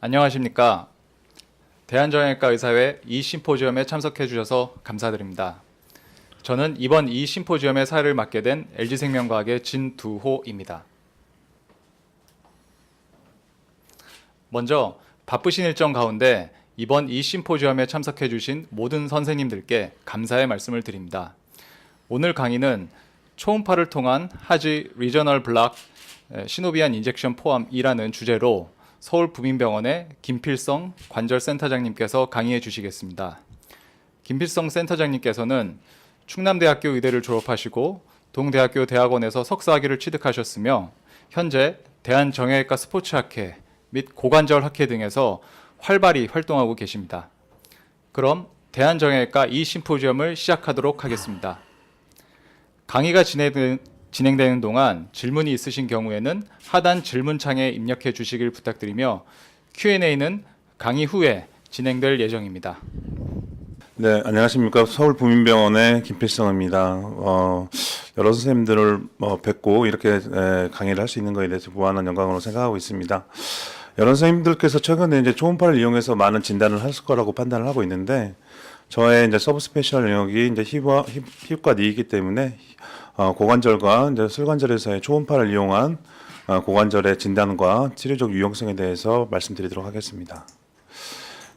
안녕하십니까. 대한정형외과 의사회 이 심포지엄에 참석해 주셔서 감사드립니다. 저는 이번 이 심포지엄의 사회를 맡게 된 LG생명과학의 진두호입니다. 먼저 바쁘신 일정 가운데 이번 이 심포지엄에 참석해 주신 모든 선생님들께 감사의 말씀을 드립니다. 오늘 강의는 초음파를 통한 하지 리저널 블락 시노비안 인젝션 포함 2라는 주제로 서울부민병원의 김필성 관절센터장님께서 강의해 주시겠습니다. 김필성 센터장님께서는 충남대학교 의대를 졸업하시고 동대학교 대학원에서 석사학위를 취득하셨으며 현재 대한정형외과 스포츠학회 및 고관절학회 등에서 활발히 활동하고 계십니다. 그럼 대한정형외과 이 심포지엄을 시작하도록 하겠습니다. 강의가 진행되는 동안 질문이 있으신 경우에는 하단 질문창에 입력해 주시길 부탁드리며 Q&A는 강의 후에 진행될 예정입니다. 네, 안녕하십니까. 서울부민병원의 김필성입니다. 여러 선생님들을 뵙고 이렇게 강의를 할 수 있는 것에 대해서 무한한 영광으로 생각하고 있습니다. 여러 선생님들께서 최근에 이제 초음파를 이용해서 많은 진단을 할 거라고 판단을 하고 있는데, 저의 이제 서브 스페셜 영역이 이제 힙과 니이기 때문에 고관절과 이제 슬관절에서의 초음파를 이용한 고관절의 진단과 치료적 유용성에 대해서 말씀드리도록 하겠습니다.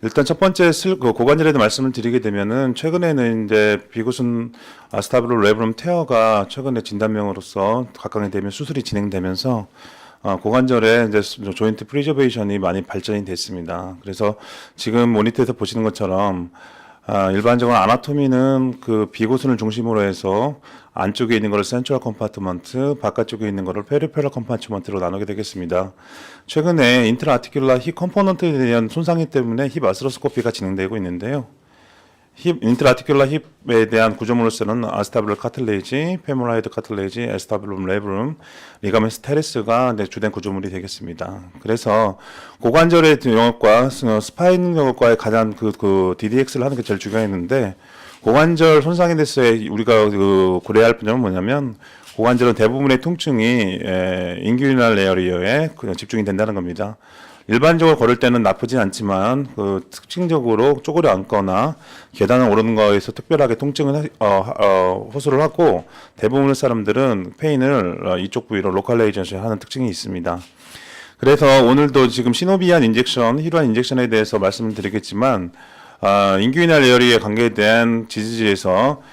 일단 첫 번째 고관절에 대해 말씀을 드리게 되면은 최근에는 이제 비구순 아스타블로 레브럼 테어가 최근에 진단명으로서 각광이 되면 수술이 진행되면서 고관절의 이제 조인트 프리저베이션이 많이 발전이 됐습니다. 그래서 지금 모니터에서 보시는 것처럼 일반적으로 아나토미는 그 비고순을 중심으로 해서 안쪽에 있는 것을 센트럴 컴파트먼트, 바깥쪽에 있는 것을 페리페럴 컴파트먼트로 나누게 되겠습니다. 최근에 인트라아티큘라 힙 컴포넌트에 대한 손상이 때문에 힙 아스로스코피가 진행되고 있는데요. 인트라아티큘라 힙에 대한 구조물로서는 아스타뷸럴 카틀레이지, 페모라이드 카틀레이지, 에스타뷸럼 레브룸, 리가멘스 테레스가 주된 구조물이 되겠습니다. 그래서 고관절의 영역과 스파인 영역과의 가장 DDX를 하는 게 제일 중요했는데, 고관절 손상에 대해서 우리가 고려해야 할 점은 뭐냐면, 고관절은 대부분의 통증이 인규리널 에어리어에 집중이 된다는 겁니다. 일반적으로 걸을 때는 나쁘진 않지만 특징적으로 쪼그려 앉거나 계단을 오르는 거에서 특별하게 통증을 호소를 하고, 대부분의 사람들은 페인을 이쪽 부위로 로컬라이제이션 하는 특징이 있습니다. 그래서 오늘도 지금 시노비안 인젝션, 힐환 인젝션에 대해서 말씀을 드리겠지만, 인규이널 에어리에 관계된 지지지에서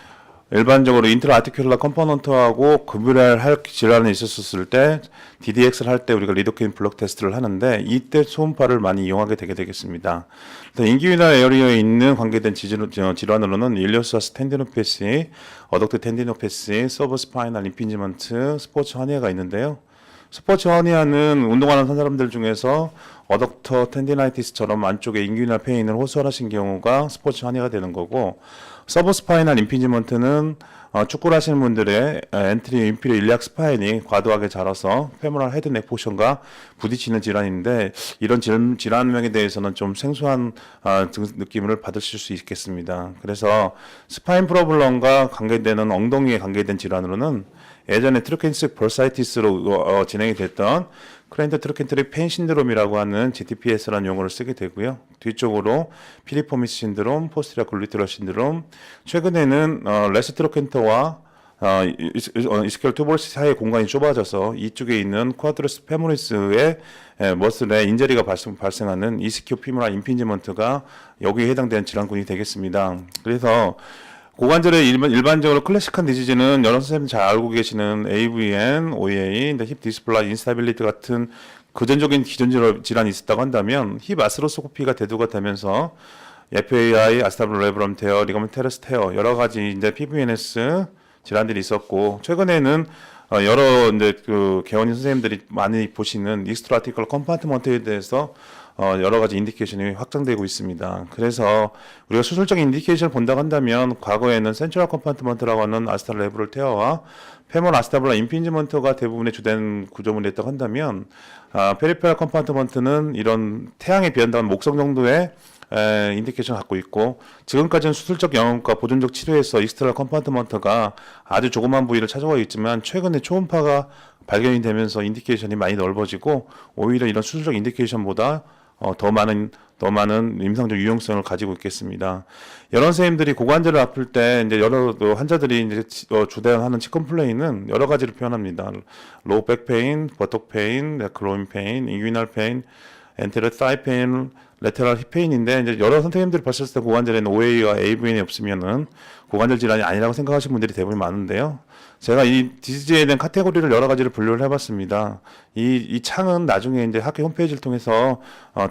일반적으로 인트라아티큘라 컴포넌트하고 구별을 할 질환이 있었을 때 DDX를 할 때 우리가 리도케인 블록 테스트를 하는데, 이때 초음파를 많이 이용하게 되게 되겠습니다. 인규이널 에어리어에 있는 관계된 질환으로는 일리오사스 텐디노패시, 어덕트 텐디노패시, 서브스파이널 임핀지먼트, 스포츠 허니아가 있는데요. 스포츠 허니아는 운동하는 사람들 중에서 어덕터 텐디나이티스처럼 안쪽에 인규이널 페인을 호소하신 경우가 스포츠 허니아가 되는 거고, 서브스파이널 임핀지먼트는 축구를 하시는 분들의 엔트리 인피리어 일리악 스파인이 과도하게 자라서 페모럴 헤드넥 포션과 부딪히는 질환인데, 이런 질환명에 대해서는 좀 생소한 느낌을 받으실 수 있겠습니다. 그래서 스파인 프로블럼과 관계되는 엉덩이에 관계된 질환으로는 예전에 트루켄스 벌사이티스로 진행이 됐던 크레인더 트루켄트릭 페인 신드롬이라고 하는 GTPS라는 용어를 쓰게 되고요. 뒤쪽으로 피리포미스 신드롬, 포스티리어 글루테럴 신드롬, 최근에는 레스 트루켄터와 이스켈 투볼스 사이의 공간이 좁아져서 이쪽에 있는 쿼드러스 페모리스의 머슬에 인저리가 발생하는 이스큐 피모라 임핀지먼트가 여기에 해당되는 질환군이 되겠습니다. 그래서 고관절의 일반적으로 클래식한 디지즈는 여러 선생님들 잘 알고 계시는 AVN, OEA, 힙 디스플라이 인스타빌리티 같은 금전적인 기존 질환이 있었다고 한다면, 힙 아스로스코피가 대두가 되면서 FAI, 아스타블 레브럼 테어, 리가멘 테레스 테어, 여러 가지 이제 PVNS 질환들이 있었고, 최근에는 여러 개원인 선생님들이 많이 보시는 익스트라티컬 컴파트먼트에 대해서 여러 가지 인디케이션이 확장되고 있습니다. 그래서 우리가 수술적인 인디케이션을 본다고 한다면, 과거에는 센트럴 컴파트먼트라고 하는 아스타블 레브럴 테어와 페모럴 아스타블라 임핀지먼트가 대부분의 주된 구조물이었다고 한다면, 페리페럴 컴파트먼트는 이런 태양에 비한다는 목성 정도의 인디케이션을 갖고 있고, 지금까지는 수술적 영역과 보존적 치료에서 익스트럴 컴파트먼트가 아주 조그만 부위를 찾아와 있지만, 최근에 초음파가 발견이 되면서 인디케이션이 많이 넓어지고, 오히려 이런 수술적 인디케이션보다 더 많은 임상적 유용성을 가지고 있겠습니다. 여러 선생님들이 고관절을 아플 때 이제 여러 환자들이 이제 주대하는 치 컴플레인은 여러 가지를 표현합니다. 로우 백 페인, 버톡 페인, 그로인 페인, 인규이널 페인, 엔테리어 사이 페인, 레테럴 힙 페인인데 이제 여러 선생님들이 봤을 때 고관절에는 OA와 AVN이 없으면은 고관절 질환이 아니라고 생각하시는 분들이 대부분 많은데요. 제가 이 디지즈에 대한 카테고리를 여러 가지를 분류를 해봤습니다. 이 창은 나중에 이제 학교 홈페이지를 통해서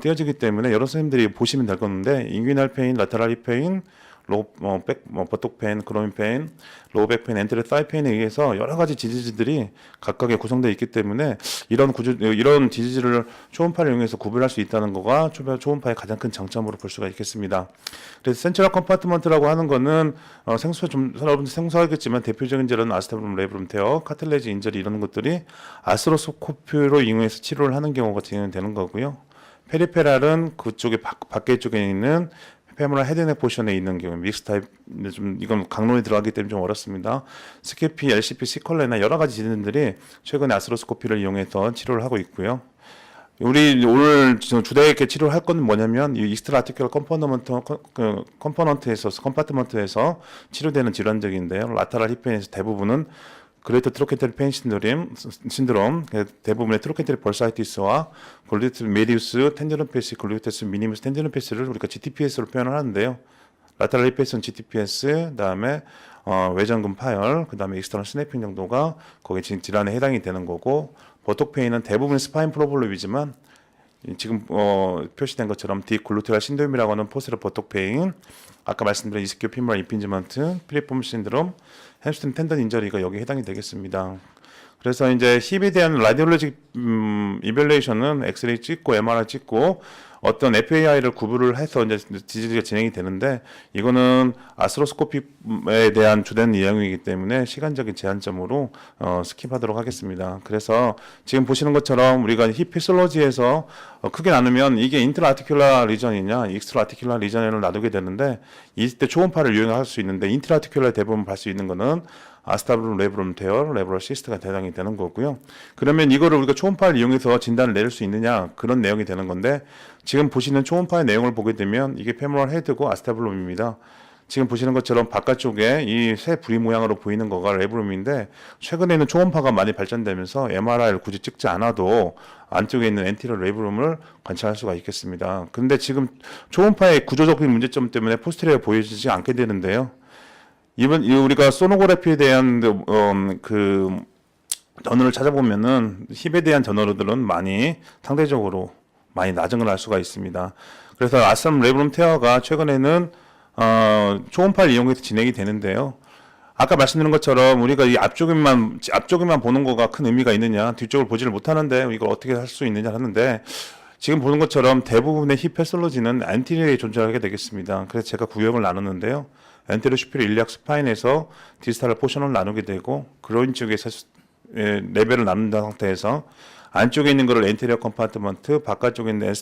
띄워지기 때문에 여러 선생님들이 보시면 될 건데 인규이널 페인, 라테럴 힙 페인, 버톡 페인, 그로인 페인, 로우 백 페인, 엔테리어 사이 페인에 의해서 여러 가지 디지즈들이 각각에 구성되어 있기 때문에 이런 디지즈를 초음파를 이용해서 구별할 수 있다는 거가 초음파의 가장 큰 장점으로 볼 수가 있겠습니다. 그래서 센트럴 컴파트먼트라고 하는 거는 여러분들 생소하겠지만 대표적인 질환은 아스타브룸 레브룸 테어, 카틀레지 인절이 이런 것들이 아스로스코피로 이용해서 치료를 하는 경우가 진행되는 거고요. 페리페랄은 그쪽에 밖에 쪽에 있는 페모랄 헤드넥 포션에 있는 경우 믹스 타입 좀 이건 강론에 들어가기 때문에 좀 어렵습니다. 스케피, LCP, 시컬레나 여러 가지 지진들이 최근에 아스로스코피를 이용해서 치료를 하고 있고요. 우리 오늘 주되게 치료를 할 건 뭐냐면 이 익스트라 아티큘러 컴포넌트에서 치료되는 질환적인데요. 라테랄 힙펜에서 대부분은 그레이터 트로켄테리 페인 신드롬, 대부분의 트로켄테리 벌사이티스와 글루테스 메디우스, 텐디노패시, 글루테스 미니무스 텐디노패시를 우리가 GTPS로 표현을 하는데요. 라테랄 힙펜은 GTPS, 그다음에 외전근 파열, 그다음에 익스터널 스냅핑 정도가 거기 질환에 해당이 되는 거고, 버톡 페인은 대부분 스파인 프로블럼이지만 지금 표시된 것처럼 디글루테랄 신드롬이라고 하는 포스럴 버톡 페인, 아까 말씀드린 이스키오 피모랄 임핀지먼트, 필리폼 신드롬, 햄스트링 텐던 인저리가 여기에 해당이 되겠습니다. 그래서 이제 힙에 대한 라디올로직 이벨레이션은 엑스레이 찍고 MRI 찍고 어떤 FAI를 구분을 해서 이제 디지즈가 진행이 되는데 이거는 아스로스코피에 대한 주된 내용이기 때문에 시간적인 제한점으로 스킵하도록 하겠습니다. 그래서 지금 보시는 것처럼 우리가 힙 피솔로지에서 크게 나누면 이게 인트라아티큘라 리전이냐 익스트라아티큘라 리전을 나누게 되는데 이때 초음파를 이용할 수 있는데 인트라아티큘라에 대부분 볼 수 있는 거는 아스타브룸 레브룸 테어, 레브럴 시스트가 대상이 되는 거고요. 그러면 이거를 우리가 초음파를 이용해서 진단을 내릴 수 있느냐 그런 내용이 되는 건데 지금 보시는 초음파의 내용을 보게 되면 이게 페모럴 헤드고 아스타블룸입니다. 지금 보시는 것처럼 바깥쪽에 이 새 부리 모양으로 보이는 거가 레브룸인데 최근에는 초음파가 많이 발전되면서 MRI를 굳이 찍지 않아도 안쪽에 있는 엔티리어 레브룸을 관찰할 수가 있겠습니다. 근데 지금 초음파의 구조적인 문제점 때문에 포스테리어가 보여지지 않게 되는데요. 이번 우리가 소노그래피에 대한 그 저널을 찾아보면은 힙에 대한 저널들은 많이 상대적으로 많이 낮은 걸 알 수가 있습니다. 그래서 아스타블룸 레브룸 테어가 최근에는 초음파를 이용해서 진행이 되는데요. 아까 말씀드린 것처럼 우리가 이 앞쪽에만 보는 거가 큰 의미가 있느냐, 뒤쪽을 보지를 못하는데 이걸 어떻게 할 수 있느냐 하는데 지금 보는 것처럼 대부분의 힙 패솔로지는 안티리어에 존재하게 되겠습니다. 그래서 제가 구역을 나눴는데요. 엔테리어 슈피리어 일리악 스파인에서 디스탈 포션을 나누게 되고 그로인 쪽에서 레벨을 나눈 상태에서 안쪽에 있는 거를 엔테리어 컴파트먼트, 바깥쪽에 있는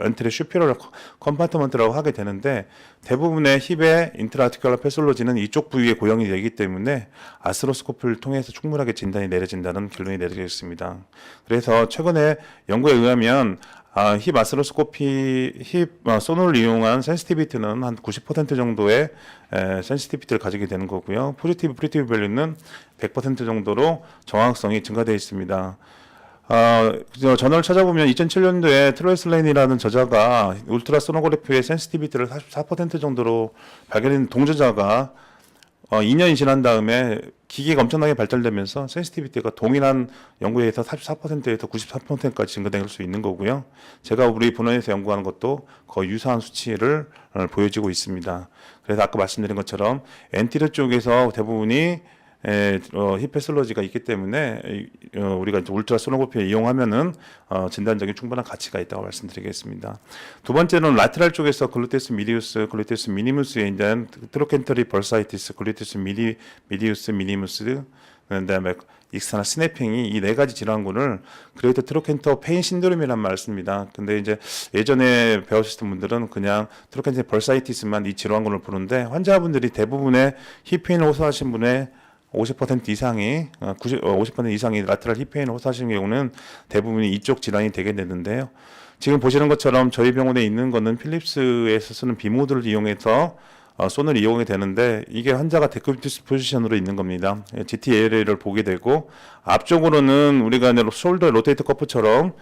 엔테리어 슈피리어 컴파트먼트라고 하게 되는데 대부분의 힙의 인트라아티큘러 패솔로지는 이쪽 부위에 고정이 되기 때문에 아스로스코프를 통해서 충분하게 진단이 내려진다는 결론이 내려졌습니다. 그래서 최근에 연구에 의하면 힙 아스로스코피, 소노를 이용한 센시티비티는 한 90% 정도의 센시티비티를 가지게 되는 거고요. 포지티브 프리티브 밸류는 100% 정도로 정확성이 증가되어 있습니다. 저널 찾아보면 2007년도에 트로이스 레인이라는 저자가 울트라 소노그래피의 센시티비티를 44% 정도로 발견한 동저자가 2년이 지난 다음에 기기가 엄청나게 발달되면서 센시티비티가 동일한 연구에 의해서 44%에서 93%까지 증가될 수 있는 거고요. 제가 우리 본원에서 연구하는 것도 거의 유사한 수치를 보여지고 있습니다. 그래서 아까 말씀드린 것처럼 엔티리어 쪽에서 대부분이 힙패솔로지가 있기 때문에 우리가 이제 울트라 소노그래피를 이용하면은 진단적인 충분한 가치가 있다고 말씀드리겠습니다. 두 번째는 라테랄 쪽에서 글루테스 미디우스, 글루테스 미니무스에 있는 트로켄터리 벌사이티스, 글루테스 미디우스, 미니무스, 그다음에 익스터널 스냅핑이 이 네 가지 질환군을 그레이터 트로켄터 페인 신드롬이란 말을 씁니다. 근데 이제 예전에 배우셨던 분들은 그냥 트로켄터 벌사이티스만 이 질환군을 부르는데 환자분들이 대부분의 힙페인을 호소하신 분의 50% 이상이 50% 이상이 라테랄 힙페인을 호소하시는 경우는 대부분이 이쪽 질환이 되게 되는데요. 지금 보시는 것처럼 저희 병원에 있는 거는 필립스에서 쓰는 비모드를 이용해서 손을 이용이 되는데 이게 환자가 데큐비투스 포지션으로 있는 겁니다. GTLA를 보게 되고 앞쪽으로는 우리가 숄더 로테이터 커프처럼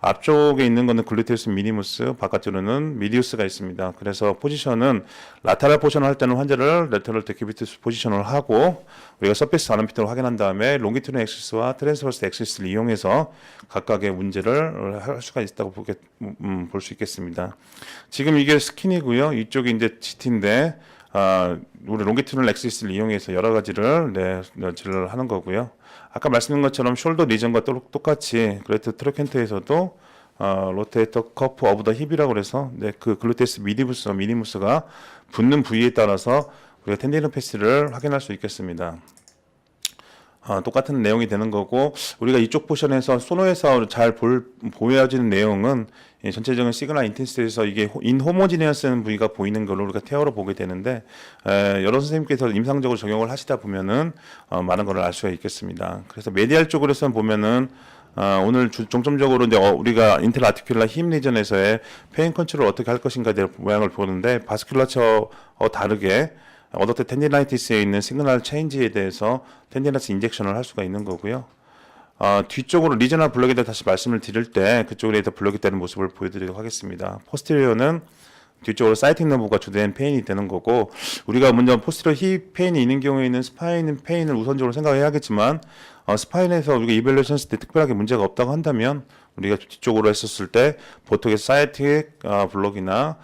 앞쪽에 있는 거는 글루테우스 미니무스, 바깥쪽으로는 미디우스가 있습니다. 그래서 포지션은 라테랄 포지션을 할 때는 환자를 레터럴 데큐비투스 포지션을 하고 우리가 서페이스 아름피트를 확인한 다음에 롱기튜드 엑시스와 트랜스버스 엑시스를 이용해서 각각의 문제를 할 수가 있다고 볼 수 있겠습니다. 지금 이게 스킨이고요. 이쪽이 이제 GT인데 우리 롱기튜드 엑시스를 이용해서 여러 가지를 진료를 하는 거고요. 아까 말씀드린 것처럼 숄더 리전과 똑같이 그레이트 트로켄트에서도 로테이터 커프 오브 더 힙이라고 그래서 그 글루테스 미니무스가 붙는 부위에 따라서 우리가 텐디너 패스를 확인할 수 있겠습니다. 똑같은 내용이 되는 거고 우리가 이쪽 포션에서 소노에서 잘 보여지는 내용은 전체적인 시그널 인텐시티에서 이게 인호모지니어스한 부위가 보이는 걸로 우리가 태어로 보게 되는데 여러 선생님께서 임상적으로 적용을 하시다 보면은 많은 걸 알 수가 있겠습니다. 그래서 메디알 쪽으로선 보면은 오늘 중점적으로 이제 우리가 인텔 아티큘라 힘 리전에서의 페인 컨트롤을 어떻게 할 것인가에 대한 모양을 보는데 바스큘라처 다르게 어덕트 텐디나이티스에 있는 시그널 체인지에 대해서 텐디나이티스 인젝션을 할 수가 있는 거고요. 뒤쪽으로 리저널 블록에 대해 다시 말씀을 드릴 때 그쪽에 대해 블록이 되는 모습을 보여드리도록 하겠습니다. 포스티리어는 뒤쪽으로 사이팅 너브가 주된 페인이 되는 거고 우리가 먼저 포스티리어 힙 페인이 있는 경우에는 스파인 페인을 우선적으로 생각해야겠지만 스파인에서 우리가 이벨루에이션 했을 때 특별하게 문제가 없다고 한다면 우리가 뒤쪽으로 했었을 때 보통의 사이틱 블록이나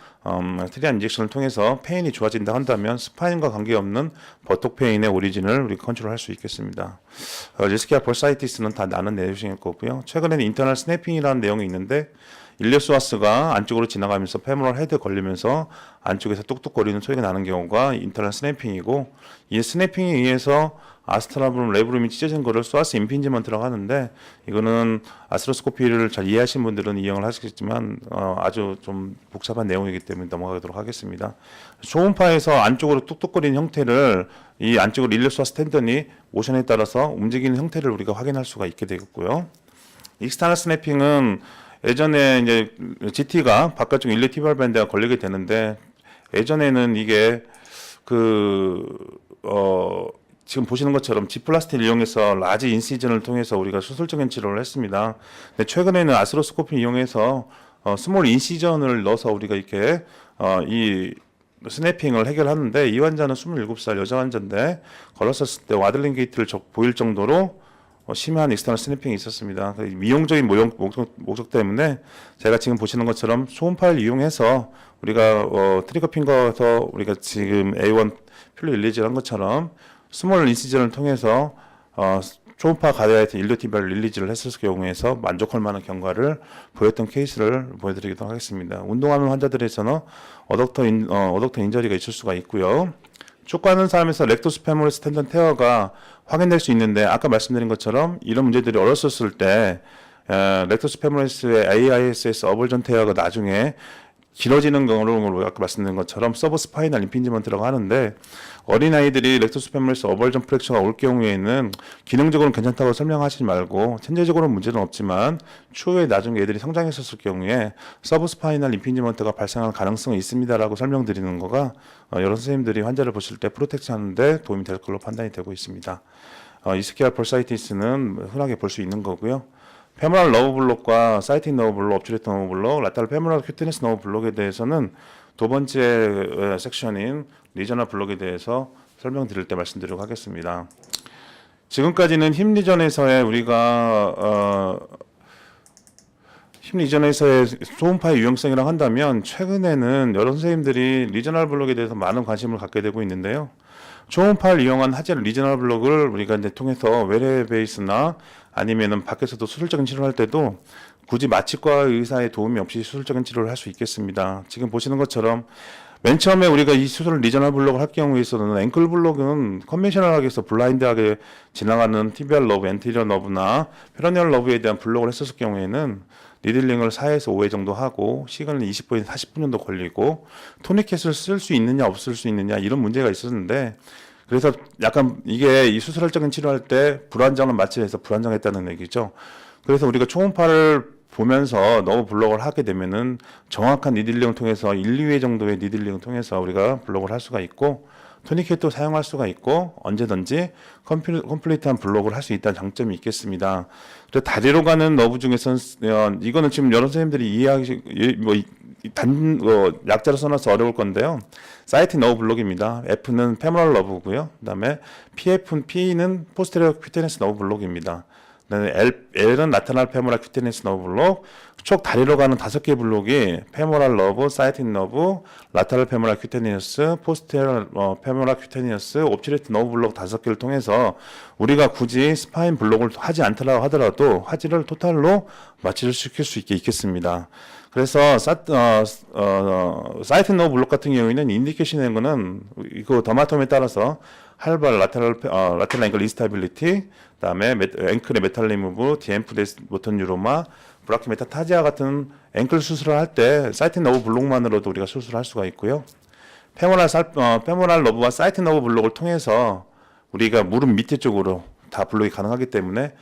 트리안 인젝션을 통해서 페인이 좋아진다 한다면 스파인과 관계없는 버톡 페인의 오리진을 우리가 컨트롤할 수 있겠습니다. 리스키아 벌사이티스는 다 나는 내용일 거고요. 최근에는 인터널 스냅핑이라는 내용이 있는데 일리오스와스가 안쪽으로 지나가면서 페모럴 헤드 걸리면서 안쪽에서 뚝뚝거리는 소리가 나는 경우가 인터널 스냅핑이고 이 스냅핑에 의해서 아스트라블룸 레브룸이 찢어진 거를 소아스 임핀지먼트라고 하는데 이거는 아스트로스코피를 잘 이해하신 분들은 이해를 하시겠지만 아주 좀 복잡한 내용이기 때문에 넘어가도록 하겠습니다. 초음파에서 안쪽으로 뚝뚝거리는 형태를 이 안쪽으로 일리오스와스 텐던이 모션에 따라서 움직이는 형태를 우리가 확인할 수가 있게 되겠고요. 익스터널 스냅핑은 예전에 이제 GT가 바깥쪽 일리티비얼 밴드가 걸리게 되는데 예전에는 이게 지금 보시는 것처럼 지플라스틴을 이용해서 라지 인시전을 통해서 우리가 수술적인 치료를 했습니다. 근데 최근에는 아스로스코피 이용해서 스몰 인시전을 넣어서 우리가 이렇게 이 스냅핑을 해결하는데 이 환자는 27살 여자 환자인데 걸었었을 때 와들링 게이트를 보일 정도로 심한 익스터널 스냅핑이 있었습니다. 미용적인 목적 때문에 제가 지금 보시는 것처럼 소음파를 이용해서 우리가 트리거 핑거에서 우리가 지금 A1 필로 릴리즈를 한 것처럼 스몰 인시전을 통해서 초음파 가드라이트 일리오티비얼 릴리즈를 했을 경우에서 만족할 만한 경과를 보였던 케이스를 보여드리도록 하겠습니다. 운동하는 환자들에서는 어덕터 인저리가 있을 수가 있고요. 축구하는 사람에서 렉토스 페모리스 텐던 테어가 확인될 수 있는데 아까 말씀드린 것처럼 이런 문제들이 어렸었을 때 렉토스 페모리스의 AISS 어벌전 테어가 나중에 길어지는 경우로 아까 말씀드린 것처럼 서브 스파이널 임핀지먼트라고 하는데 어린아이들이 렉토스 페모리스 어벌전 프랙처가 올 경우에는 기능적으로는 괜찮다고 설명하시지 말고 천재적으로는 문제는 없지만 추후에 나중에 애들이 성장했었을 경우에 서브 스파이널 임핀지먼트가 발생할 가능성이 있습니다라고 설명드리는 거가 여러 선생님들이 환자를 보실 때 프로텍트 하는데 도움이 될 걸로 판단이 되고 있습니다. 이스키아 벌사이티스는 흔하게 볼 수 있는 거고요. 페모럴 너브 블록과 사이팅 너브 블록, 업츄레이터 너브 블록, 라테럴 페모럴 큐티니스 너브 블록에 대해서는 두 번째 섹션인 리저널 블록에 대해서 설명드릴 때 말씀드리도록 하겠습니다. 지금까지는 힘 리전에서의 우리가 힘 리전에서의 소음파의 유용성이라고 한다면 최근에는 여러 선생님들이 리저널 블록에 대해서 많은 관심을 갖게 되고 있는데요. 초음파를 이용한 하젤 리저널 블록을 우리가 이제 통해서 외래 베이스나 아니면은 밖에서도 수술적인 치료를 할 때도 굳이 마취과 의사의 도움이 없이 수술적인 치료를 할 수 있겠습니다. 지금 보시는 것처럼 맨 처음에 우리가 이 수술을 리저널 블록을 할 경우에 있어서는 앵클 블록은 컨벤셔널하게 해서 블라인드하게 지나가는 티비얼 러브, 엔티리어 러브나 페로니얼 러브에 대한 블록을 했었을 경우에는 니들링을 4에서 5회 정도 하고 시간은 20분에서 40분 정도 걸리고 토니켓을 쓸 수 있느냐 없을 수 있느냐 이런 문제가 있었는데 그래서 약간 이게 이 수술적인 치료할 때 불안정을 마취해서 불안정했다는 얘기죠. 그래서 우리가 초음파를 보면서 너브 블록을 하게 되면은 정확한 니들링을 통해서 1, 2회 정도의 니들링을 통해서 우리가 블록을 할 수가 있고 토니켓도 사용할 수가 있고 언제든지 컴플리트한 블록을 할 수 있다는 장점이 있겠습니다. 그래서 다리로 가는 너브 중에서는 이거는 지금 여러 선생님들이 이해하기 약자로 써놔서 어려울 건데요. 사이트 너브 블록입니다. F는 페모럴 너브고요. 그다음에 P는 포스테리어 퀴테니스 너브 블록입니다. L은 라테랄 페모랄 퀴테니스 너브 블록, 촉 다리로 가는 5개 블록이 페모랄 너브, 사이팅 너브, 라테랄 페모랄 퀴테니스, 포스테리어 페모랄 퀴테니스, 옵츄레이트 너브 블록 5개를 통해서 우리가 굳이 스파인 블록을 하지 않더라고 하더라도 화질을 토탈로 마취시킬 수 있겠습니다. 그래서 사이팅 너브 블록 같은 경우에는 인디케이션 된 거는 이거 더마톰에 따라서 할발, 라테랄 앵글 인스타빌리티, 그다음에 앵클의 메탈 리무브, 디엠프데스 모턴 유로마, 브라키 메타타지아 같은 앵클 수술을 할 때 사이팅 너브 블록만으로도 우리가 수술을 할 수가 있고요. 페모랄 너브와 사이팅 너브 블록을 통해서 우리가 무릎 밑에 쪽으로 다 블록이 가능하기 때문에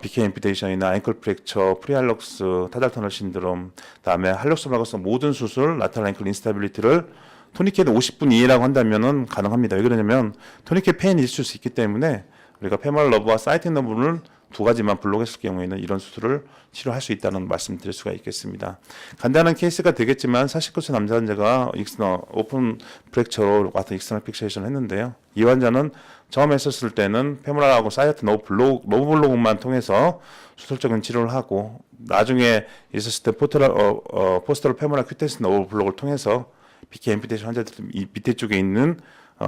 BK 앰피테이션이나 앵클 프랙처, 프리할럭스, 타달 터널 신드롬, 그다음에 할럭스 말고서 모든 수술, 라테랄 앵클 인스타빌리티를 토니켓 50분 이내라고 한다면은 가능합니다. 왜 그러냐면 토니켓 페인이 있을 수 있기 때문에 우리가 페모랄 너브와 사이팅 너브를 두 가지만 블록했을 경우에는 이런 수술을 치료할 수 있다는 말씀 드릴 수가 있겠습니다. 간단한 케이스가 되겠지만 49세 남자 환자가 오픈 프랙처로 같은 익스터널 픽세이션을 했는데요. 이 환자는 처음 했었을 때는 페모랄하고 사이트 너브 블록만 통해서 수술적인 치료를 하고 나중에 있었을 때 포스터럴 페모랄 퀴테니스 너브 블록을 통해서 BK 앰피테이션 환자들 이 밑에 쪽에 있는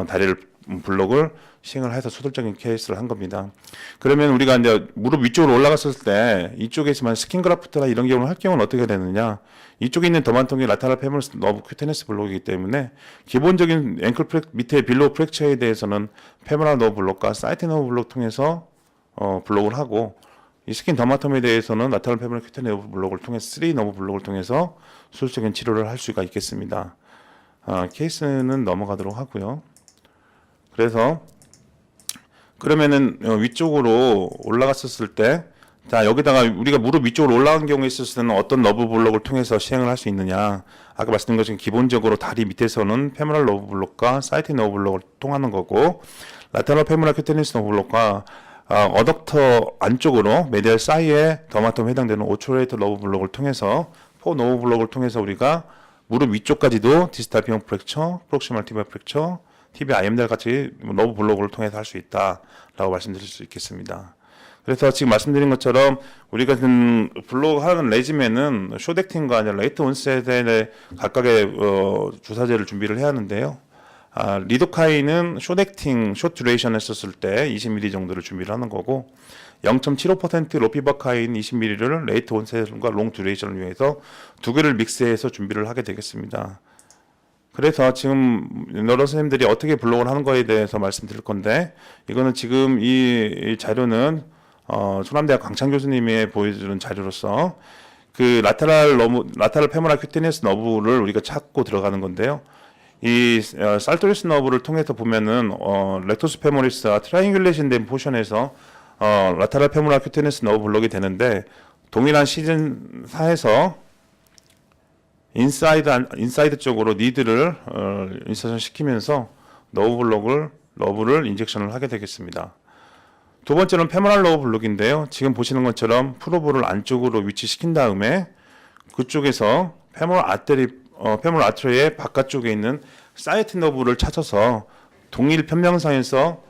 다리를 블록을 시행을 해서 수술적인 케이스를 한 겁니다. 그러면 우리가 이제 무릎 위쪽으로 올라갔을 때 이쪽에 있으면 스킨 그라프트나 이런 경우를 할 경우는 어떻게 되느냐? 이쪽에 있는 더만통이 라테랄 페모럴 너브 퀴테니스 블록이기 때문에 기본적인 앵클 밑에 빌로우 프랙처에 대해서는 페모랄 너브 블록과 사이트 너브 블록 통해서 블록을 하고 이 스킨 더마톰에 대해서는 라테랄 페모럴 퀴테니스 너브 블록을 통해서 3 너브 블록을 통해서 수술적인 치료를 할 수가 있겠습니다. 케이스는 넘어가도록 하고요. 그래서 그러면은 위쪽으로 올라갔었을 때, 자 여기다가 우리가 무릎 위쪽으로 올라간 경우에 있었을 때는 어떤 너브 블록을 통해서 시행을 할 수 있느냐? 아까 말씀드린 것처럼 기본적으로 다리 밑에서는 페모랄 너브 블록과 사이팅 너브 블록을 통하는 거고, 라테랄 페모랄 퀴테니스 너브 블록과 어덕터 안쪽으로 메디얼 사이에 더마톰에 해당되는 오초레이터 너브 블록을 통해서 포 너브 블록을 통해서 우리가 무릎 위쪽까지도 디스탈 비용 프랙처, 프록시멀 티비아 프랙처, TV IMDR 같이 너브 블록을 통해서 할 수 있다라고 말씀드릴 수 있겠습니다. 그래서 지금 말씀드린 것처럼 우리가 블록 하는 레지멘은 쇼덱팅과 아니라 레이트 온셋에 각각의 주사제를 준비를 해야 하는데요. 리도카인은 쇼덱팅, 숏 듀레이션 했었을 때 20ml 정도를 준비를 하는 거고 0.75% 로피바카인 20ml를 레이트 온셋과 롱 듀레이션을 위해서 두 개를 믹스해서 준비를 하게 되겠습니다. 그래서 지금 여러 선생님들이 어떻게 블록을 하는 거에 대해서 말씀드릴 건데 이거는 지금 이 자료는 충남대학 강창 교수님이 보여주는 자료로서 그 라테랄 페모랄 퀴테니스 너브를 우리가 찾고 들어가는 건데요. 이 살토리스 너브를 통해서 보면은 렉토스 페모리스와 트라이앵귤레이션 된 포션에서 라테랄 페모랄 퀴테니스 너브 블록이 되는데 동일한 시즌 4에서 인사이드 쪽으로 니드를 인서션 시키면서 너브를 인젝션을 하게 되겠습니다. 두 번째는 페모랄 너브 블록인데요. 지금 보시는 것처럼 프로브를 안쪽으로 위치시킨 다음에 그쪽에서 페모랄 아트리의 바깥쪽에 있는 사이트 너브를 찾아서 동일 편명상에서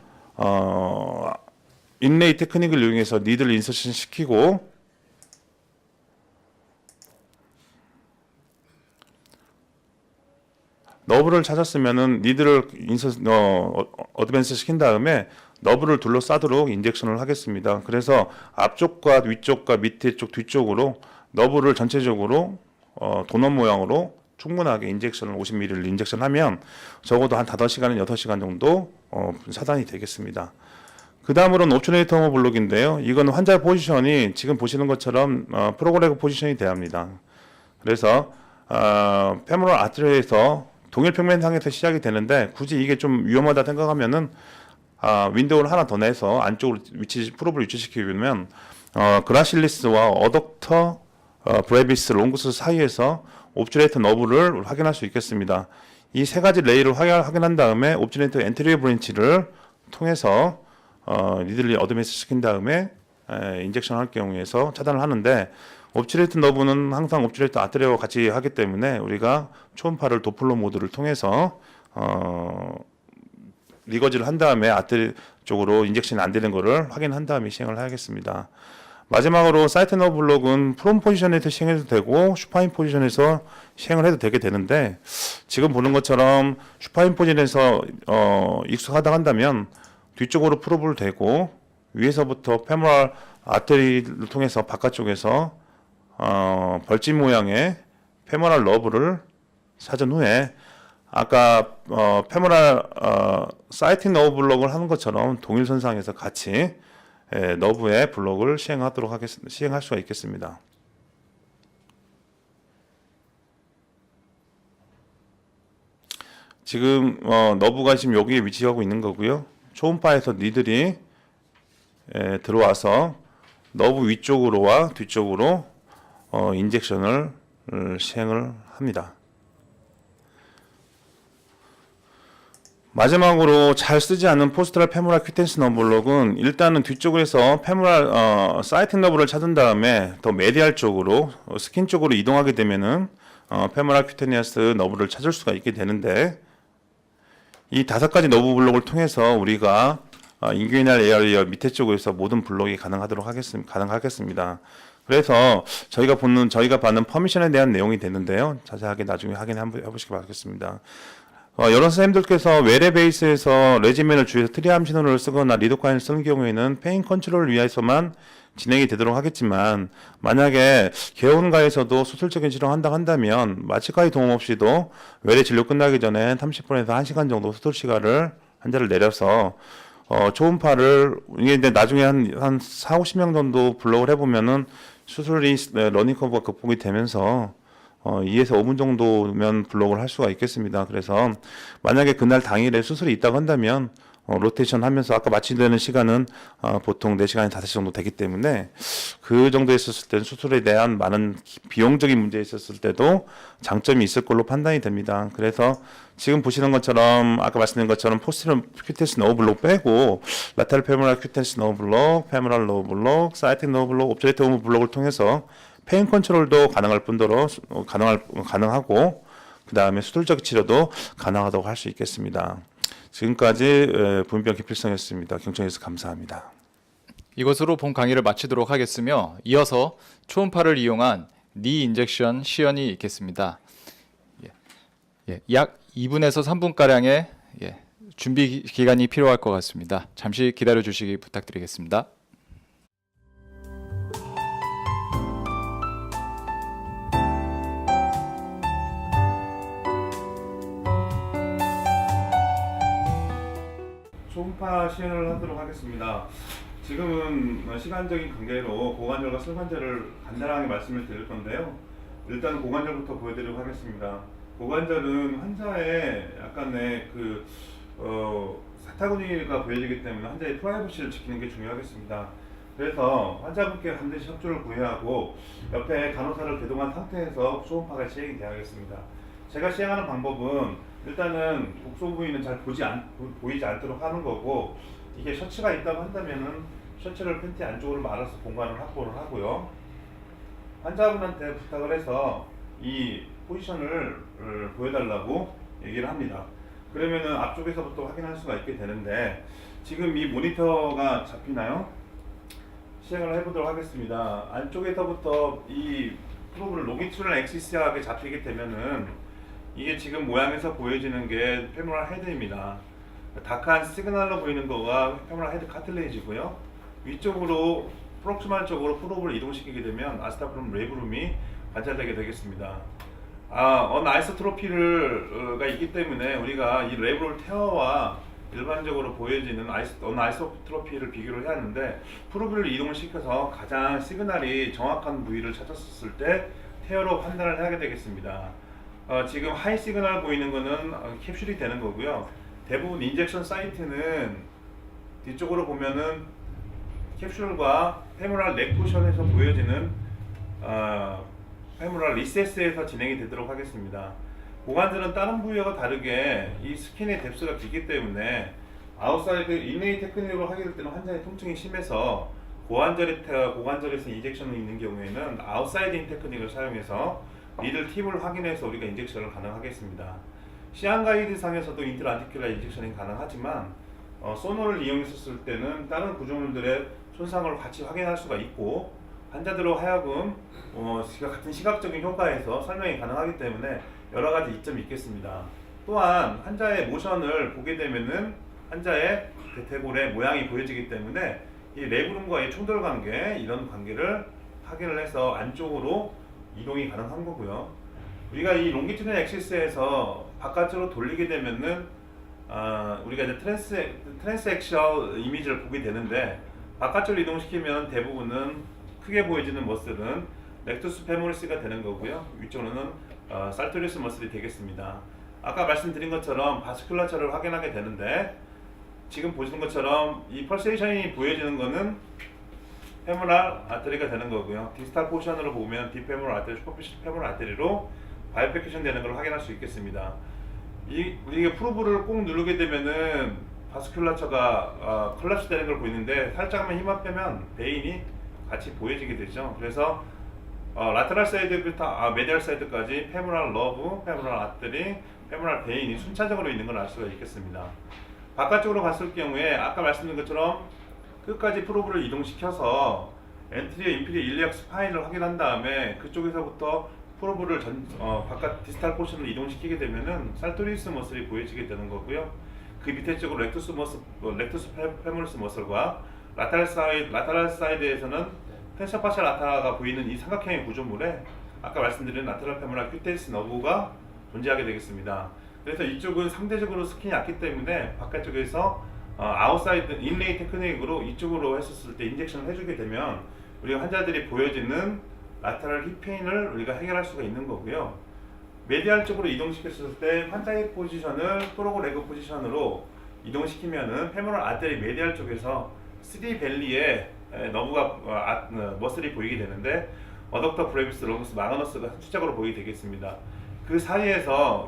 인레이 테크닉을 이용해서 니드를 인서션 시키고 너브를 찾았으면은 니드를 어드밴스 시킨 다음에 너브를 둘러싸도록 인젝션을 하겠습니다. 그래서 앞쪽과 위쪽과 밑에 쪽 뒤쪽으로 너브를 전체적으로 도넛 모양으로 충분하게 인젝션을 50ml를 인젝션하면 적어도 한 5시간에서 6시간 정도 차단이 되겠습니다. 그 다음으로는 옵슈레이터 블록인데요. 이건 환자 포지션이 지금 보시는 것처럼 프로그레그 포지션이 돼야 합니다. 그래서 페모럴 아트리에서 동일 평면상에서 시작이 되는데 굳이 이게 좀 위험하다 생각하면은 윈도우를 하나 더 내서 안쪽으로 프로브를 위치시키면 그라실리스와 어덕터 브레비스, 롱구스 사이에서 옵츄레이터 너브를 확인할 수 있겠습니다. 이 세 가지 레이를 확인한 다음에 옵츄레이터 엔테리어 브랜치를 통해서 니들리 어드밴스 시킨 다음에 인젝션 할 경우에서 차단을 하는데, 옵츄레이터 너브는 항상 옵츄레이터 아트레와 같이 하기 때문에 우리가 초음파를 도플러 모드를 통해서 리거지를 한 다음에 아트 쪽으로 인젝션이 안 되는 것을 확인한 다음에 시행을 하겠습니다. 마지막으로 사이트 너브 블록은 프롬 포지션에서 시행해도 되고 슈파인 포지션에서 시행을 해도 되게 되는데, 지금 보는 것처럼 슈파인 포지션에서 익숙하다 한다면 뒤쪽으로 프로브를 대고 위에서부터 페모랄 아트리를 통해서 바깥쪽에서 벌집 모양의 페모랄 너브를 찾은 후에 아까 페모랄 사이트 너브 블록을 하는 것처럼 동일선상에서 같이 너브의 블록을 시행할 수가 있겠습니다. 지금 너브가 지금 여기에 위치하고 있는 거고요. 초음파에서 니들이 들어와서 너브 위쪽으로와 뒤쪽으로 인젝션을 시행을 합니다. 마지막으로 잘 쓰지 않는 포스트럴 페모랄 퀴텐스 너브 블록은 일단은 뒤쪽에서 페모랄 사이트 너브를 찾은 다음에 더 메디알 쪽으로 스킨 쪽으로 이동하게 되면은 페모랄 퀴테니어스 너브를 찾을 수가 있게 되는데, 이 5가지 너브 블록을 통해서 우리가 인규이날 에어리어 밑에 쪽에서 모든 블록이 가능하겠습니다. 그래서 저희가 받는 퍼미션에 대한 내용이 되는데요. 자세하게 나중에 확인해 보시기 바라겠습니다. 여러 선생님들께서 외래 베이스에서 레지멘을 주위에서 트리암 신호를 쓰거나 리도카인을 쓰는 경우에는 페인 컨트롤을 위해서만 진행이 되도록 하겠지만, 만약에 개원가에서도 수술적인 치료를 한다면 마취가의 도움 없이도 외래 진료 끝나기 전에 30분에서 1시간 정도 수술 시간을 환자를 내려서 초음파를 이게 나중에 한 4, 50명 정도 블록을 해보면은 수술이 러닝 커브가 극복이 되면서 2에서 5분 정도면 블록을 할 수가 있겠습니다. 그래서 만약에 그날 당일에 수술이 있다고 한다면 로테이션 하면서 아까 마취되는 시간은 보통 4시간에서 5시 정도 되기 때문에 그 정도 있었을 때는 수술에 대한 많은 비용적인 문제 있었을 때도 장점이 있을 걸로 판단이 됩니다. 그래서 지금 보시는 것처럼 아까 말씀드린 것처럼 포스트럴 퀴텐스 너브 블록 빼고 라테럴 페모랄 퀴텐스 너브 블록, 페모랄 너브 블록, 사이틱 너브 블록, 옵저레이터 너브 블록을 통해서 페인 컨트롤도 가능할 뿐더러 가능하고 그 다음에 수술적 치료도 가능하다고 할 수 있겠습니다. 지금까지 부인병 김필성이었습니다. 경청해주셔서 감사합니다. 이것으로 본 강의를 마치도록 하겠으며, 이어서 초음파를 이용한 니 인젝션 시연이 있겠습니다. 약 2분에서 3분가량의 준비 기간이 필요할 것 같습니다. 잠시 기다려 주시기 부탁드리겠습니다. 초음파 시연을 하도록 하겠습니다. 지금은 시간적인 관계로 고관절과 슬관절을 간단하게 말씀을 드릴 건데요. 일단 고관절부터 보여드리도록 하겠습니다. 고관절은 환자의 약간의 사타구니가 보여지기 때문에 환자의 프라이버시를 지키는 게 중요하겠습니다. 그래서 환자분께 반드시 협조를 구해야 하고, 옆에 간호사를 대동한 상태에서 초음파가 시행이 되어야겠습니다. 제가 시행하는 방법은 일단은 국소 부위는 잘 보이지 않도록 하는 거고, 이게 셔츠가 있다고 한다면은 셔츠를 팬티 안쪽으로 말아서 공간을 확보를 하고요. 환자분한테 부탁을 해서 이 포지션을 보여달라고 얘기를 합니다. 그러면은 앞쪽에서부터 확인할 수가 있게 되는데, 지금 이 모니터가 잡히나요? 시행을 해보도록 하겠습니다. 안쪽에서부터 이 프로브를 롱기튜드널 엑시스하게 잡히게 되면은 이게 지금 모양에서 보여지는 게 페모랄 헤드입니다. 다크한 시그널로 보이는 거가 페모랄 헤드 카틀레이지고요. 위쪽으로 프록시말 쪽으로 프로브를 이동시키게 되면 아스타프럼 레브룸이 관찰되게 되겠습니다. 언아이소트로피가 있기 때문에 우리가 이 레브룸 테어와 일반적으로 보여지는 언아이소트로피를 비교를 해야 하는데, 프로브를 이동을 시켜서 가장 시그널이 정확한 부위를 찾았을 때 테어로 판단을 하게 되겠습니다. 지금 하이 시그널 보이는 거는 캡슐이 되는 거고요. 대부분 인젝션 사이트는 뒤쪽으로 보면은 캡슐과 페모랄 넥 포션에서 보여지는 페모랄 리세스에서 진행이 되도록 하겠습니다. 고관절은 다른 부위와 다르게 이 스킨의 뎁스가 깊기 때문에 아웃사이드 인레이 테크닉으로 하게 될 때는 환자의 통증이 심해서 고관절에서 인젝션이 있는 경우에는 아웃사이딩 테크닉을 사용해서 니들 팁을 확인해서 우리가 인젝션을 가능하겠습니다. 시안 가이드 상에서도 인트라아티큘라 인젝션이 가능하지만 소노를 이용했을 때는 다른 구조물들의 손상을 같이 확인할 수가 있고 환자들로 하여금 같은 시각적인 효과에서 설명이 가능하기 때문에 여러 가지 이점이 있겠습니다. 또한 환자의 모션을 보게 되면은 환자의 대퇴골의 모양이 보여지기 때문에 이 레브룸과의 충돌 관계, 이런 관계를 확인을 해서 안쪽으로 이동이 가능한 거고요. 우리가 이 롱기튜드 엑시스에서 바깥으로 돌리게 되면은 우리가 이제 트랜스액션 이미지를 보게 되는데 바깥으로 이동시키면 대부분은 크게 보여지는 머슬은 렉투스 페모리스가 되는 거고요. 위쪽으로는 살토리스 머슬이 되겠습니다. 아까 말씀드린 것처럼 바스큘라처를 확인하게 되는데 지금 보시는 것처럼 이 펄세이션이 보여지는 거는 페모랄 아테리가 되는 거고요. 디스탈 포션으로 보면 디페모랄 아테리, 슈퍼피셜 페모랄 아테리로 바이페큐션 되는 걸 확인할 수 있겠습니다. 우리가 프로브를 꼭 누르게 되면은 바스큘라처가 컬랩스 되는 걸 보이는데 살짝만 힘을 빼면 베인이 같이 보여지게 되죠. 그래서 라테랄 사이드부터 메디얼 사이드까지 페모랄 러브, 페모랄 아테리, 페모랄 베인이 순차적으로 있는 걸 알 수가 있겠습니다. 바깥쪽으로 갔을 경우에 아까 말씀드린 것처럼 끝까지 프로브를 이동시켜서 엔트리어 인피리어 일리악 스파인을 확인한 다음에 그쪽에서부터 프로브를 바깥 디스탈 포션을 이동시키게 되면은 살토리스 머슬이 보여지게 되는 거고요. 그 밑에 쪽으로 렉투스 페모리스 머슬과 라테랄 사이드에서는 텐셔 파셜 라타가 보이는 이 삼각형의 구조물에 아까 말씀드린 라테랄 페모랄 큐테이스 너브가 존재하게 되겠습니다. 그래서 이쪽은 상대적으로 스킨이 얕기 때문에 바깥쪽에서 아웃사이드 인레이 테크닉으로 이쪽으로 했었을 때 인젝션을 해주게 되면 우리가 환자들이 보여지는 라테랄 힙페인을 우리가 해결할 수가 있는 거고요. 메디알 쪽으로 이동시켰을 때 환자의 포지션을 프로그 레그 포지션으로 이동시키면은 페모럴 아테리 메디알 쪽에서 3벨리에 너브가 머슬이 보이게 되는데 어덕터 브레비스 롱스 마그너스가 수작으로 보이게 되겠습니다. 그 사이에서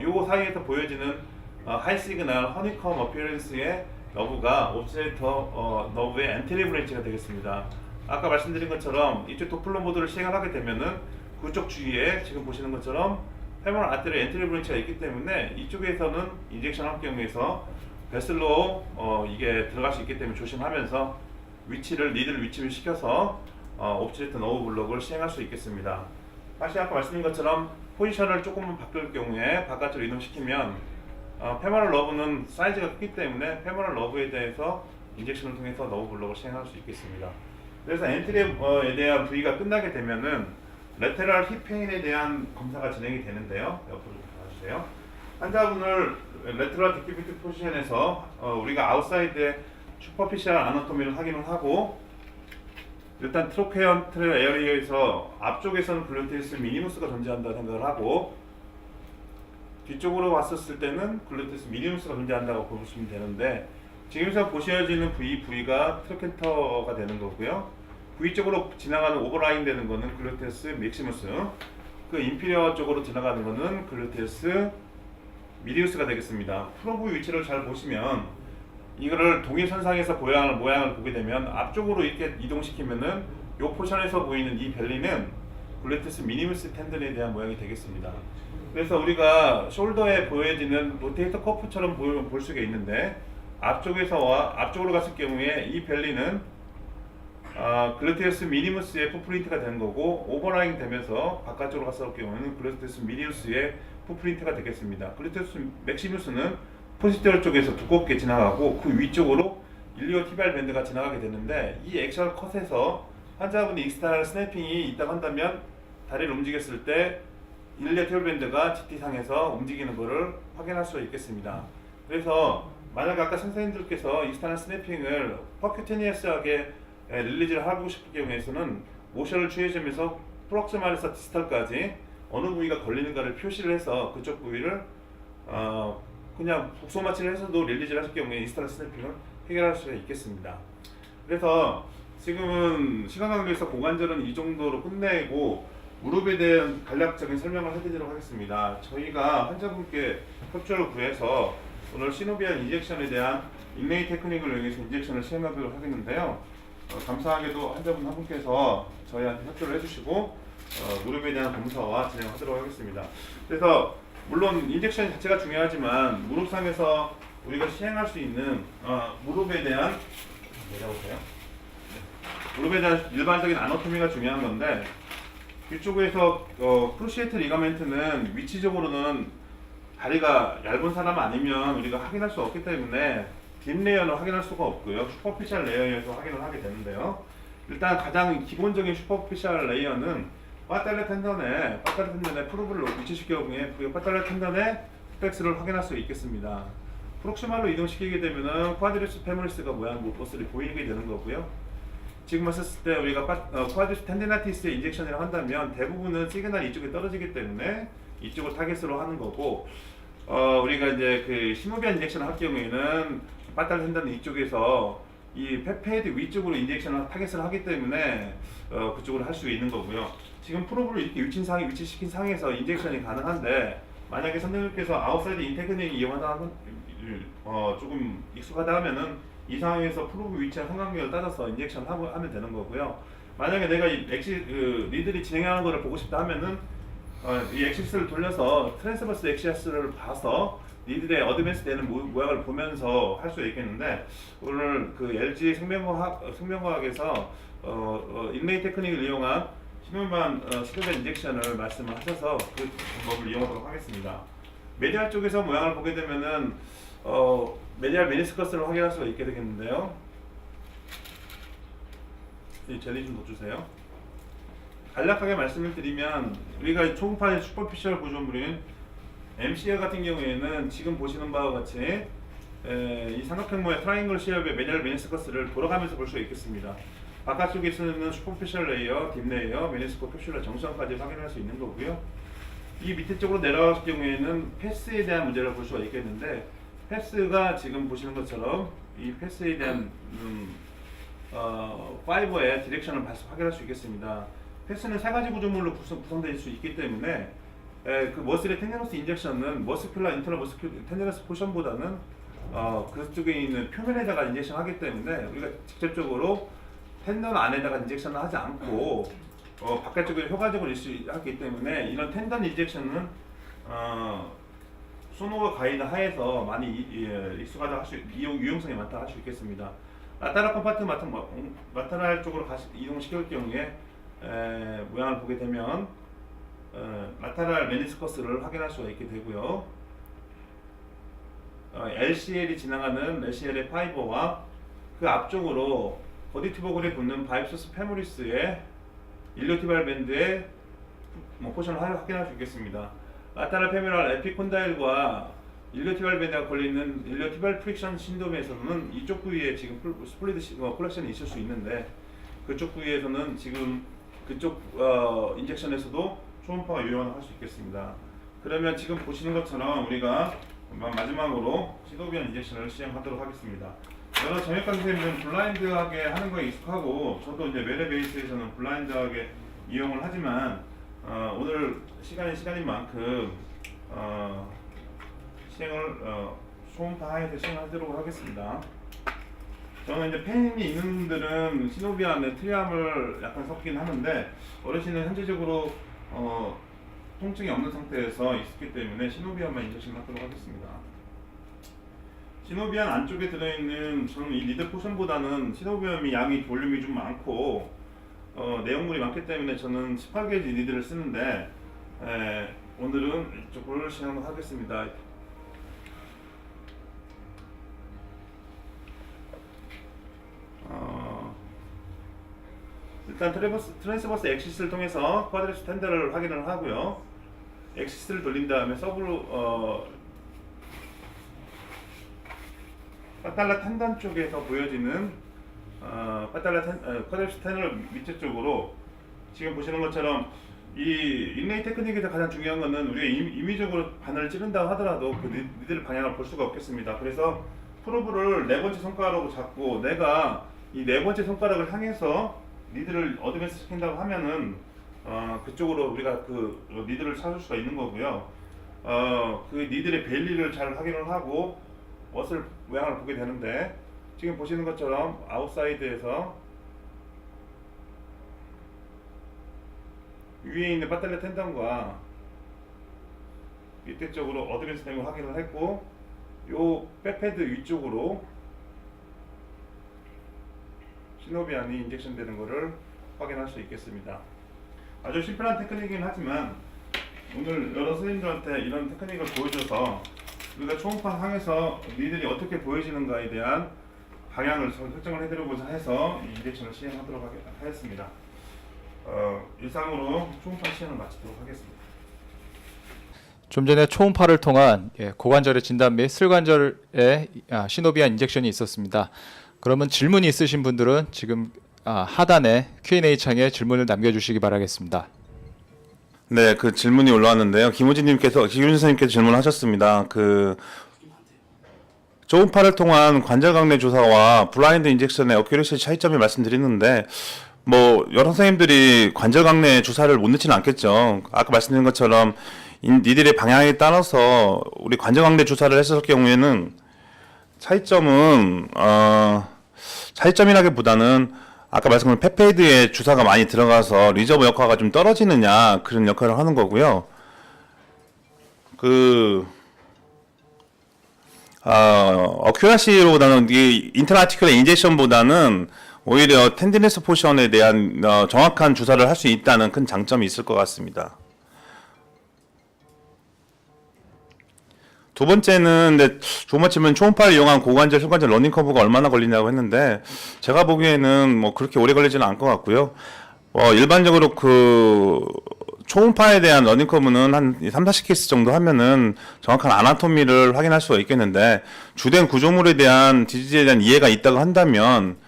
보여지는 하이 시그널 허니컴 어피어런스의 너브가 옵시레이터 너브의 엔테리 브랜치가 되겠습니다. 아까 말씀드린 것처럼 이쪽 도플러 모드를 시행을 하게 되면은 그쪽 주위에 지금 보시는 것처럼 페모럴 아테리 엔테리 브랜치가 있기 때문에 이쪽에서는 인젝션 할 경우에서 베슬로 이게 들어갈 수 있기 때문에 조심하면서 니들 위치를 시켜서 옵시레이터 너브 블록을 시행할 수 있겠습니다. 다시 아까 말씀드린 것처럼 포지션을 조금만 바뀔 경우에 바깥으로 이동시키면 페모럴 러브는 사이즈가 크기 때문에 페모럴 러브에 대해서 인젝션을 통해서 너브 블록을 시행할 수 있겠습니다. 그래서 엔트리에 대한 부위가 끝나게 되면은 레테럴 힙페인에 대한 검사가 진행이 되는데요. 옆으로 좀 봐주세요. 환자분을 레테럴 디큐비트 포지션에서 우리가 아웃사이드의 슈퍼피셜 아나토미를 확인을 하고 일단 트로케언트럴 에어리어에서 앞쪽에서는 글루테우스 미니무스가 존재한다고 생각을 하고 뒤쪽으로 왔었을 때는 글루테우스 미니무스가 존재한다고 보시면 되는데 지금서 보셔지는 부위가 트로켄터가 되는 거고요. 부위 쪽으로 지나가는 오버라인 되는 거는 글루테우스 맥시무스, 그 인피리어 쪽으로 지나가는 거는 글루테우스 미디우스가 되겠습니다. 프로브 위치를 잘 보시면 이거를 동일선상에서 모양을 보게 되면 앞쪽으로 이렇게 이동시키면은 이 포션에서 보이는 이 벨리는 글루테우스 미니무스 텐던에 대한 모양이 되겠습니다. 그래서 우리가 숄더에 보여지는 로테이터 커프처럼 볼 수가 있는데 앞쪽으로 갔을 경우에 이 벨리는 글루테우스 미니무스의 풋프린트가 되는 거고 오버라인 되면서 바깥쪽으로 갔을 경우에는 글루테우스 미디우스의 풋프린트가 되겠습니다. 글루테우스 맥시무스는 포스티럴 쪽에서 두껍게 지나가고 그 위쪽으로 일리오티비알 밴드가 지나가게 되는데 이 액션 컷에서 환자분이 익스터널 스냅핑이 있다고 한다면 다리를 움직였을 때 일리오티비알 밴드가 GT상에서 움직이는 것을 확인할 수 있겠습니다. 그래서 만약 아까 선생님들께서 익스터널 스냅핑을 퍼큐테니어스하게 릴리즈를 하고 싶을 경우에서는 모션을 취해주면서 프록시말에서 디스탈까지 어느 부위가 걸리는가를 표시를 해서 그쪽 부위를 그냥 국소 마취를 해서도 릴리즈를 하실 경우에 인스턴트 스냅핑을 해결할 수가 있겠습니다. 그래서 지금은 시간 관계에서 고관절은 이 정도로 끝내고 무릎에 대한 간략적인 설명을 해드리도록 하겠습니다. 저희가 환자분께 협조를 구해서 오늘 시노비안 인젝션에 대한 인레이 테크닉을 이용해서 인젝션을 시행하도록 하겠는데요. 감사하게도 환자분 한 분께서 저희한테 협조를 해주시고 무릎에 대한 검사와 진행하도록 하겠습니다. 그래서 물론 인젝션 자체가 중요하지만 무릎상에서 우리가 시행할 수 있는 무릎에 대한 내려오세요. 무릎에 대한 일반적인 아나토미가 중요한 건데 이쪽에서 크루시에트 리가멘트는 위치적으로는 다리가 얇은 사람 아니면 우리가 확인할 수 없기 때문에 딥 레이어는 확인할 수가 없고요. 슈퍼피셜 레이어에서 확인을 하게 되는데요. 일단 가장 기본적인 슈퍼피셜 레이어는 빠따레 텐던의 프로브를 위치시켜 보면 빠따레 텐던의 스펙스를 확인할 수 있겠습니다. 프록시말로 이동시키게 되면은 쿼드리스 페모리스가 모습이 보이게 되는 거고요. 지금 봤을 때 우리가 쿼드리스 텐디나티스의 인젝션을 한다면 대부분은 시그널이 이쪽에 떨어지기 때문에 이쪽을 타겟으로 하는 거고, 우리가 이제 그 시노비안 인젝션을 할 경우에는 빠따레 텐던은 이쪽에서 이 페페드 위쪽으로 인젝션을 타겟을 하기 때문에 그쪽으로 할 수 있는 거고요. 지금 프로브를 이렇게 위치시킨 상에서 인젝션이 가능한데 만약에 선생님께서 아웃사이드 인테크닉 이용하다 조금 익숙하다 하면은 이 상황에서 프로브 위치와 상관관계를 따져서 인젝션 하면 되는 거고요. 만약에 내가 이 리들이 진행하는 거를 보고 싶다 하면은 이 엑시스를 돌려서 트랜스버스 엑시스를 봐서 니들의 어드밴스 되는 모양을 보면서 할 수 있겠는데, 오늘 그 LG 생명과학에서 인레이 테크닉을 이용한 시노비안 인젝션을 말씀을 하셔서 그 방법을 이용하도록 하겠습니다. 메디알 쪽에서 모양을 보게 되면은 메디알 메니스커스를 확인할 수가 있게 되겠는데요. 이 젤리 좀 더 주세요. 간략하게 말씀을 드리면 우리가 초음파의 슈퍼피셜 구조물인 MCA 같은 경우에는 지금 보시는 바와 같이 이 삼각형모의 트라이앵글 시합의 메디알 메니스커스를 돌아가면서 볼 수 있겠습니다. 바깥쪽에서는 슈퍼피셜 레이어, 딥 레이어, 메니스커 캡슐러 정성까지 확인할 수 있는 거고요. 이 밑에 쪽으로 내려갔을 경우에는 패스에 대한 문제를 볼 수가 있겠는데, 패스가 지금 보시는 것처럼 이 패스에 대한 파이버의 디렉션을 확인할 수 있겠습니다. 패스는 세 가지 구조물로 구성될 수 있기 때문에 그 머슬의 텐디너스 인젝션은 머스큘라 인터널 텐디너스 포션보다는 그쪽에 있는 표면에다가 인젝션 하기 때문에 우리가 직접적으로 텐던 안에다가 인젝션을 하지 않고 바깥쪽에 효과적으로 하기 때문에 이런 텐던 인젝션은 소노가 가이드 하에서 많이 익숙하다 유용성이 많다 할 수 있겠습니다. 라테랄 컴파트 라테랄 쪽으로 이동시킬 경우에 모양을 보게 되면 라테랄 메니스커스를 확인할 수가 있게 되고요. LCL이 지나가는 LCL의 파이버와 그 앞쪽으로 버디튜버글에 붙는 바이프소스 페모리스의 일리오티발 밴드의 포션을 확인할 수 있겠습니다. 라테랄 페모랄 에피콘다일과 일리오티발 밴드가 걸리는 일리오티발 프릭션 신돔에서는 이쪽 부위에 지금 스플리드 콜렉션이 있을 수 있는데, 그쪽 부위에서는 지금 그쪽 인젝션에서도 초음파가 유용을 할 수 있겠습니다. 그러면 지금 보시는 것처럼 우리가 마지막으로 시노비안 인젝션을 시행하도록 하겠습니다. 여러 정형외과 선생님은 블라인드하게 하는 거에 익숙하고, 저도 이제 메레 베이스에서는 블라인드하게 이용을 하지만 오늘 시간인 만큼 시행을 초음파 하에서 시행하도록 하겠습니다. 저는 이제 팬이 있는 분들은 시노비안에 트리암을 약간 섞긴 하는데, 어르신은 현재적으로 통증이 없는 상태에서 있기 때문에 시노비안만 인젝션을 하도록 하겠습니다. 시노비안 안쪽에 들어있는, 저는 이 리드 포션보다는 시노비안이 양이 볼륨이 좀 많고 내용물이 많기 때문에 저는 18게이지 리드를 쓰는데 오늘은 이쪽을 시행하겠습니다. 일단 트랜스버스 엑시스를 통해서 쿼드리스 텐더를 확인을 하고요. 엑시스를 돌린 다음에 서브로 빠탈라 텐던 쪽에서 보여지는 쿼드리스 텐더를 밑에 쪽으로, 지금 보시는 것처럼 이 인레이 테크닉에서 가장 중요한 것은 우리가 임의적으로 바늘을 찌른다고 하더라도 그 니들 방향을 볼 수가 없겠습니다. 그래서 프로브를 네 번째 손가락으로 잡고 내가 이 네 번째 손가락을 향해서 니들을 어드밴스 시킨다고 하면은 그쪽으로 우리가 그 니드를 찾을 수가 있는 거고요. 그 니들의 밸리를 잘 확인을 하고 멋을 모양을 보게 되는데, 지금 보시는 것처럼 아웃사이드에서 위에 있는 배터리 텐던과 밑에 쪽으로 어드밴스 램을 확인을 했고, 요 백패드 위쪽으로 시노비안이 인젝션 되는 것을 확인할 수 있겠습니다. 아주 심플한 테크닉이긴 하지만 오늘 여러 선생님들한테 이런 테크닉을 보여줘서 우리가 초음파 상에서 니들이 어떻게 보여지는가에 대한 방향을 설정을 해드리고자 해서 이 인젝션을 시행하도록 하겠습니다. 이상으로 초음파 시행을 마치도록 하겠습니다. 좀 전에 초음파를 통한 고관절의 진단 및 슬관절의 시노비안 인젝션이 있었습니다. 그러면 질문이 있으신 분들은 지금 하단에 Q&A 창에 질문을 남겨주시기 바라겠습니다. 네, 그 질문이 올라왔는데요. 김우진 선생님께서 질문하셨습니다. 그 초음파를 통한 관절 강내 조사와 블라인드 인젝션의 어큐러시 차이점을 말씀드리는데, 뭐 여러 선생님들이 관절 강내 주사를 못 넣지는 않겠죠. 아까 말씀드린 것처럼 니들의 방향에 따라서 우리 관절 강내 주사를 했을 경우에는 차이점이라기보다는 아까 말씀드린 펩페이드에 주사가 많이 들어가서 리저브 역할가 좀 떨어지느냐, 그런 역할을 하는 거고요. 어큐라시로보다는 이 인터아티큘러 인젝션보다는 오히려 텐디네스 포션에 대한 정확한 주사를 할 수 있다는 큰 장점이 있을 것 같습니다. 두 번째는, 조금 전에 초음파를 이용한 고관절, 슬관절 러닝 커브가 얼마나 걸리냐고 했는데, 제가 보기에는 뭐 그렇게 오래 걸리지는 않을 것 같고요. 일반적으로 그 초음파에 대한 러닝 커브는 한 3, 40케이스 정도 하면은 정확한 아나토미를 확인할 수가 있겠는데, 주된 구조물에 대한 디지즈에 대한 이해가 있다고 한다면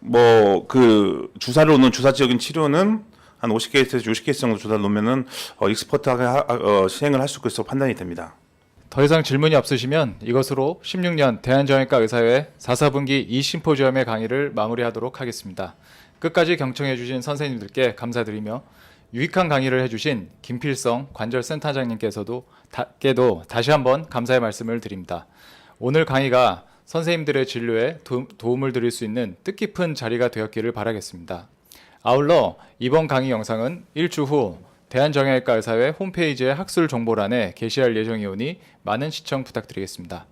뭐 그 주사를 놓는 주사적인 치료는 한 50케이스에서 60케이스 정도 주사를 놓으면은 익스퍼트하게 시행을 할 수 있을 것으로 판단이 됩니다. 더 이상 질문이 없으시면 이것으로 16년 대한정형외과 의사회 4사분기 이 심포지엄의 강의를 마무리하도록 하겠습니다. 끝까지 경청해 주신 선생님들께 감사드리며 유익한 강의를 해주신 김필성 관절센터장님께서도 다시 한번 감사의 말씀을 드립니다. 오늘 강의가 선생님들의 진료에 도움을 드릴 수 있는 뜻깊은 자리가 되었기를 바라겠습니다. 아울러 이번 강의 영상은 일주 후 대한정형외과 의사회 홈페이지의 학술 정보란에 게시할 예정이오니 많은 시청 부탁드리겠습니다.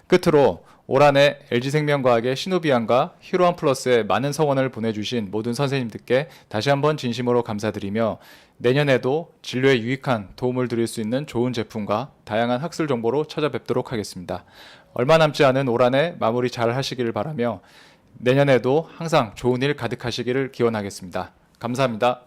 끝으로 올 한해 LG생명과학의 시노비안과 히로원 플러스에 많은 성원을 보내주신 모든 선생님들께 다시 한번 진심으로 감사드리며, 내년에도 진료에 유익한 도움을 드릴 수 있는 좋은 제품과 다양한 학술 정보로 찾아뵙도록 하겠습니다. 얼마 남지 않은 올 한해 마무리 잘 하시기를 바라며 내년에도 항상 좋은 일 가득하시기를 기원하겠습니다. 감사합니다.